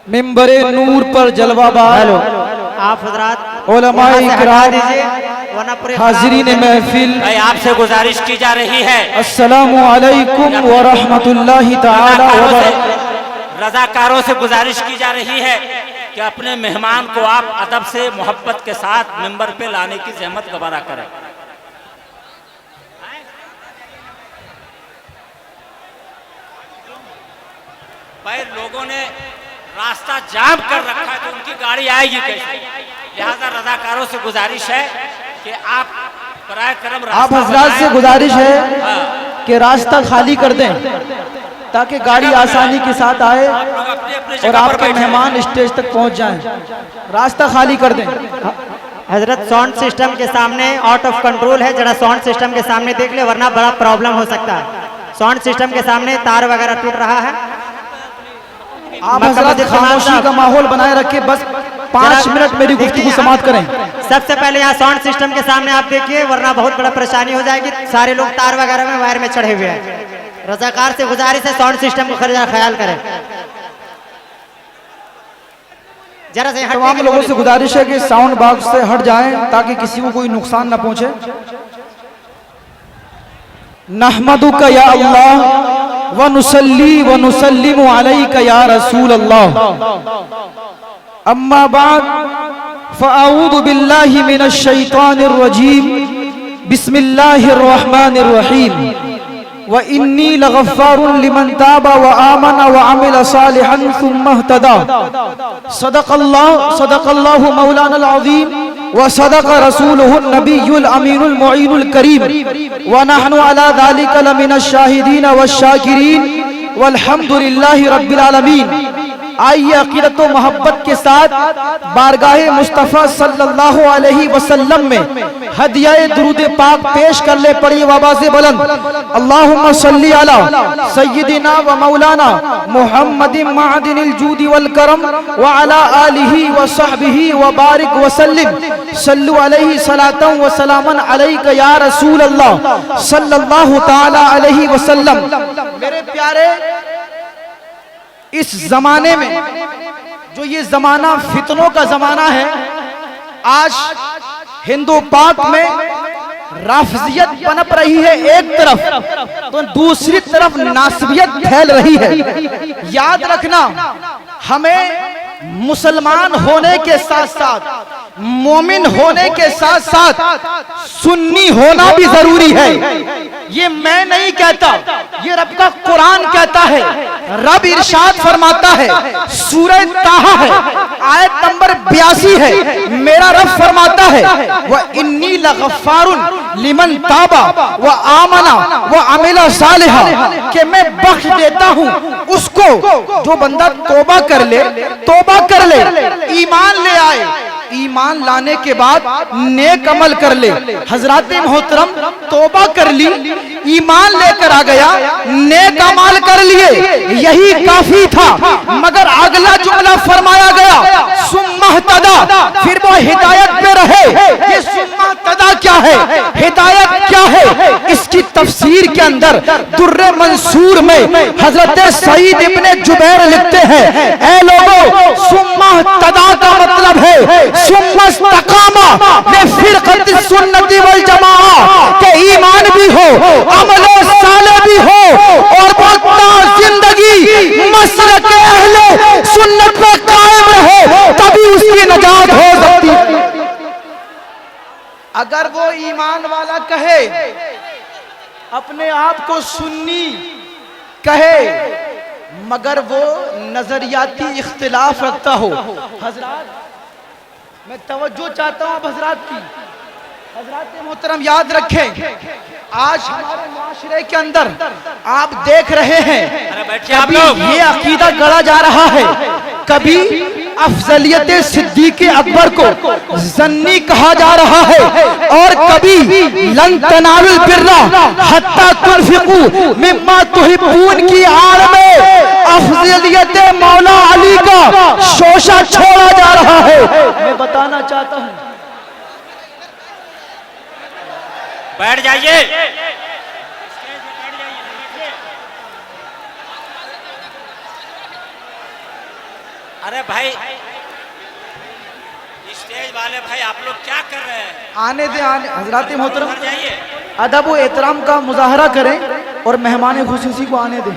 मिंबरे नूर पर जलवाबार आप हजरात उलमाए किराम दीजिए वरना पूरे हाजिरीन महफिल, भाई आपसे गुजारिश की जा रही है, अस्सलामु अलैकुम व रहमतुल्लाहि तआला व बरकातहू। रजाकारों से गुजारिश की जा रही है कि अपने मेहमान को आप अदब से मोहब्बत के साथ मिंबर पे लाने की जहमत गवारा करें। भाई लोगों ने रास्ता जाम कर रखा है कि उनकी गाड़ी आएगी कैसे, लिहाजा रजाकारों से गुजारिश है कि आप बराए करम आप हजरात से गुजारिश है कि रास्ता खाली कर दें ताकि गाड़ी आसानी के साथ आए और आपके मेहमान स्टेज तक पहुंच जाएं। रास्ता खाली कर दें। हजरत साउंड सिस्टम के सामने आउट ऑफ कंट्रोल है, जरा साउंड सिस्टम के सामने देख ले वरना बड़ा प्रॉब्लम हो सकता है। साउंड सिस्टम के सामने तार वगैरह टूट रहा है। आप हजरात खामोशी का माहौल बनाए रखे, बस 5 मिनट मेरी गुफ्तगू समाप्त करें। सबसे पहले यहाँ साउंड सिस्टम के सामने आप देखिए वरना बहुत बड़ा परेशानी हो जाएगी। सारे लोग तार वगैरह में वायर में चढ़े हुए हैं। रजाकार से गुजारिश है साउंड सिस्टम को ख्याल करें। जरा से तमाम लोगों से गुजारिश है कि साउंड बॉक्स से हट जाएं ताकि किसी को कोई नुकसान ना पहुंचे। नहमदुका या अल्लाह व नुसल्ली व नुसल्लिमु अलैका या रसूल अल्लाह, अम्मा बाद फ़अऊज़ु बिल्लाहि मिनश शैतानिर रजीम, बिस्मिल्लाहिर रहमानिर रहीम, व इन्नी लगफ़्फ़ारुन लिमन ताबा व आमना व अमिल सालिहन सुम्मा इहतदा। सदक़ल्लाहु मौलाना अज़ीम व सदक़ रसूलुहुन नबियुल अमीनुल मुईनुल करीम व नहनु अला ज़ालिका लमिनश शाहिदीन वश शाकिरीन वल्हम्दुलिल्लाहि रब्बिल आलमीन। आइए अक़ीदत व मोहब्बत के साथ बारगाहे मुस्तफ़ा सल्लल्लाहु अलैहि वसल्लम में हदियाए दुरूद पाक पेश कर ले। पढ़िए आवाज़े बुलंद, अल्लाहुम्मा सल्ली अला सय्यिदिना व मौलाना मुहम्मदिन मअदिनिल जूदी वल करम व अला आलिहि व सहबिहि व बारिक व सल्लिम। सल्लु अलैहि सलातन व सलामन अलैका या रसूल अल्लाह सल्लल्लाहु तआला अलैहि वसल्लम। मेरे प्यारे, इस जमाने में जो ये जमाना फितनों का जमाना है, आज हिंदू पाक में राफजियत पनप रही है एक तरफ, तो दूसरी तरफ नासबियत फैल रही है। याद रखना, हमें मुसलमान होने के साथ साथ मोमिन होने के साथ साथ सुन्नी होना भी जरूरी है। ये मैं नहीं कहता, ये रब का कुरान कहता है। रब इरशाद फरमाता है, सूरह ताहा है, आयत नंबर 82 है। मेरा रब फरमाता है, वह इन्नी लगफ़्फ़ारुन लिमन ताबा व आमना व अमिला सालिहा, कि मैं बख्श देता हूँ उसको जो बंदा तौबा कर ले, ईमान ले आए, ईमान लाने के बाद नेक अमल कर ले। हजरात मोहतरम, तौबा कर ली, ईमान लेकर आ गया, नेक अमल कर लिए, यही काफी था। मगर अगला जुमला फरमाया गया, सुम्मा इहतदा, फिर वो हिदायत पे रहे। ये सुम्मा इहतदा क्या है, हिदायत क्या है, इसकी तफसीर के अंदर दुर्रे मंसूर में हजरत सईद इब्ने जुबैर लिखते हैं, ऐ लोगों, सुम्मा इहतदा का मतलब है सुम्मा इस्तकामा लिफ़िरक़ति सुन्नति वल जमाआ, के ईमान भी हो, अमलो साले भी हो और वो जिंदगी मसलक अहले सुन्नत पे कायम रहे, तभी उसकी नजात हो सकती है। अगर वो ईमान वाला कहे, अपने आप को सुन्नी कहे, मगर वो नजरियाती इख्तिलाफ रखता हो। हजरात, मैं तवज्जो चाहता हूं आप हजरात की। हजरात मोहतरम याद रखें, आज हमारे माशरे के अंदर आप देख रहे हैं, कभी ये अकीदा गढ़ा जा रहा है, कभी अफजलियत सिद्दीक़ अकबर को जन्नी कहा जा रहा है, और कभी लन तनालुल बिर्रा हत्ता तुनफिकू मिम्मा तुहिब्बून की आड़ में अफजलियत मौला अली का शोशा छोड़ा जा रहा है। मैं बताना चाहता हूं, बैठ जाइए। अरे भाई स्टेज वाले भाई आप लोग क्या कर रहे हैं? आने दे, आने हजरात मोहतरम उधर जाइए। अदब व एहतराम का मुजाहरा करें और मेहमान खुसूसी को आने दें।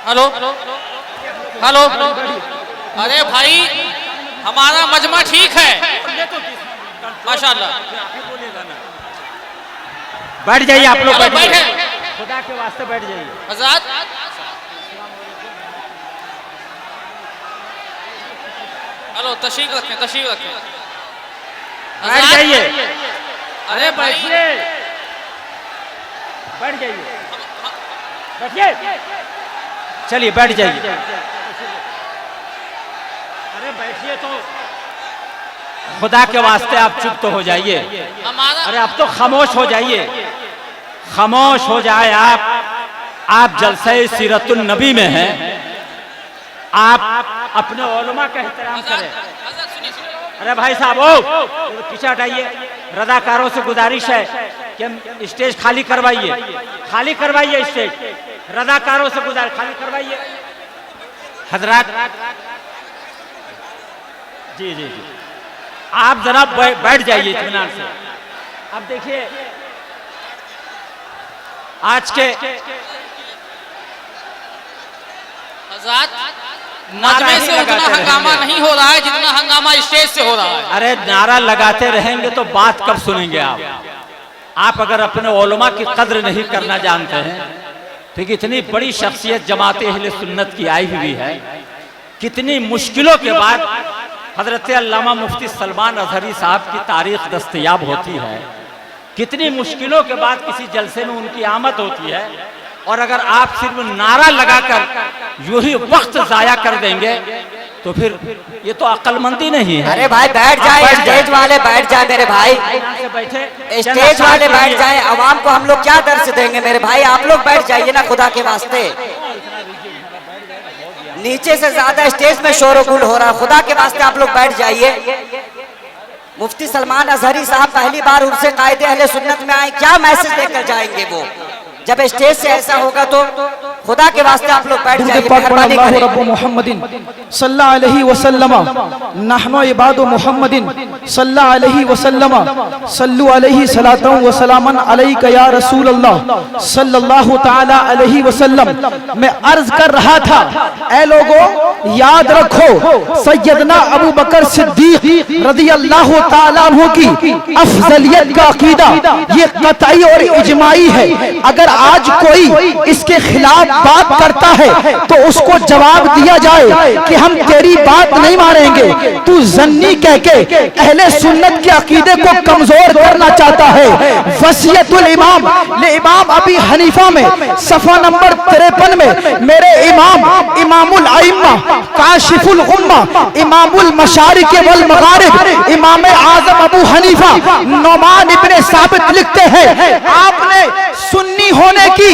हेलो हेलो, अरे भाई हमारा मजमा ठीक है माशाल्लाह। बैठ जाइए आप लोग, हेलो, बैठे। खुदा के वास्ते बैठ जाइए। हजरत हेलो, तशरीफ रखें, तशरीफ रखें। बैठ हजरत, जाइए। अरे भाई बैठ जाइए, बैठिए। चलिए बैठ जाइए। अरे बैठिए तो खुदा के वास्ते आप चुप तो हो जाइए। हमारा अरे आप तो खामोश हो जाइए, खामोश हो जाए आप जलसे सीरतुन नबी में हैं, आप अपने उलमा का एहतराम करें। हजरत सुनिए, सुनिए। अरे भाई साहब ओ पीछे हटाइए। रजाकारों से गुजारिश है कि हम स्टेज खाली करवाइए, खाली करवाइए स्टेज। रजाकारों से गुजारिश, खाली करवाइए हजरात। जी जी जी, आप जरा बैठ जाइए इत्मीनान से। अब देखिए आज के हजरत नारे से उतना हंगामा नहीं हो रहा है जितना हंगामा स्टेज से हो रहा है। अरे नारा लगाते रहेंगे तो बात कब सुनेंगे आप अगर अपने उलमा की कद्र नहीं करना जानते हैं तो इतनी बड़ी शख्सियत जमात अहले सुन्नत की आई हुई है, कितनी मुश्किलों के बाद हजरत अल्लामा मुफ्ती सलमान अजहरी साहब की तारीख दस्तयाब होती है, कितनी मुश्किलों के बाद किसी जलसे में उनकी आमद होती है। और अगर आप सिर्फ नारा लगाकर यूं ही वक्त जाया कर देंगे तो फिर ये तो अक्लमंदी नहीं है। अरे भाई बैठ जाए, स्टेज वाले बैठ जाए मेरे भाई, बैठे स्टेज वाले बैठ जाए। आवाम को हम लोग क्या दर्श देंगे मेरे भाई, आप लोग बैठ जाइए ना खुदा के वास्ते। नीचे से ज्यादा स्टेज में शोरगुल हो रहा है, खुदा के वास्ते आप लोग बैठ जाइए। मुफ्ती सलमान अजहरी साहब पहली बार उनसे कायदे अहले सुन्नत में आए, क्या मैसेज देकर जाएंगे वो? जब स्टेज से ऐसा होगा तो खुदा के वास्ते आप लोग बैठ जाइए, मेहरबानी करें। रब्बु मुहम्मदिन सल्लल्लाहु अलैहि वसल्लम नहनु इबादु मुहम्मदिन सल्लल्लाहु अलैहि वसल्लम सल्लु अलैहि सलातन व सलामन अलैका या रसूल अल्लाह सल्लल्लाहु ताला अलैहि वसल्लम। मैं अर्ज कर रहा था, ऐ लोगों याद रखो सैयदना अबू बकर सिद्दीक रज़ियल्लाहु ताला अन्हु की अफजलियत का अकीदा ये कतई और इजमाई है। अगर आज कोई इसके खिलाफ बात करता है तो उसको जवाब दिया जाए कि हम तेरी बात नहीं मानेंगे, तू जन्नी कह के अहले सुन्नत के अकीदे को कमजोर करना चाहता है। वसीयतुल इमाम ले इमाम अबी हनीफा में सफा नंबर 53 में मेरे इमाम इमामुल आइम्मा काशिफुल उम्मा इमामुल मशारिक वल मगारिब इमाम आजम अबू हनीफा नुमान इब्ने साबित लिखते हैं, आपने सुन्नी होने की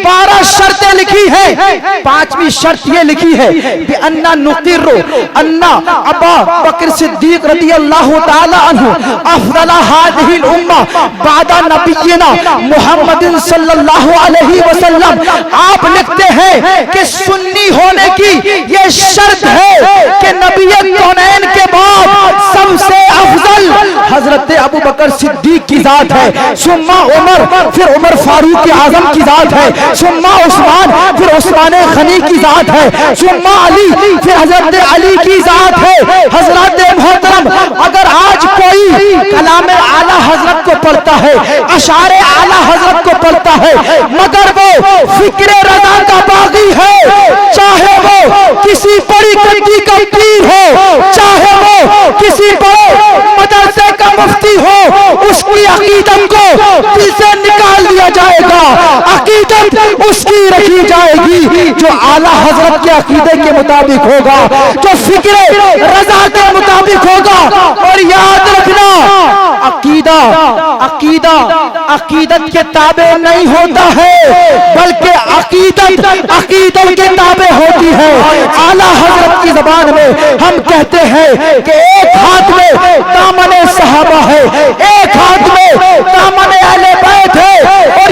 12 शर्तें लिखी है। 5वीं शर्त ये लिखी है कि अन्ना नुकिर्रु अन्ना अबा बकर सिद्दीक रज़ियल्लाहु ताला अन्हु अफदल हादिहिल उम्मा बादा नबियना मुहम्मदिन सल्लल्लाहु अलैहि वसल्लम। आप लिखते हैं कि सुन्नी होने की ये शर्त है कि नबी कौनैन के बाद सबसे अफजल हजरत अबू बकर सिद्दीक की जात है, सुम्मा उमर फिर उमर फारूक आजम की जात है, सुम्मा उस्मान फिर उस्मान गनी की जात है, सुम्मा अली फिर हजरत अली की जात है। हजरत मोहतरम अगर आज कोई कलाम आला हजरत को पढ़ता है, अशारे आला हजरत को पढ़ता है, मगर वो फिक्रे रजा का बागी है, चाहे वो किसी बड़ी कंट्री का पीर हो, चाहे वो किसी बड़े मदरसे का मुफ्ती हो, उसकी अकीदत को दिल से निकाल दिया जाएगा। अकीदत उसकी रखी जाएगी जो आला हजरत के अकीदे के मुताबिक होगा, जो फिक्रे रजा के मुताबिक होगा। और याद रखना अकीदा अकीदा अकीदत के ताबे नहीं होता है, बल्कि अकीदत अकीदत के ताबे होती है। आला हजरत की ज़बान में हम कहते हैं कि एक हाथ में दामन सहाबा है, एक हाथ में दामन अहले बैत है और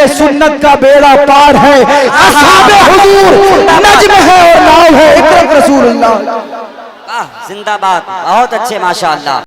अहले सुन्नत का बेड़ा पार है, असहाबे हुजूर नज्म है और नाव है, इकरम रसूलुल्लाह। जिंदाबाद, बहुत अच्छे, माशाअल्लाह।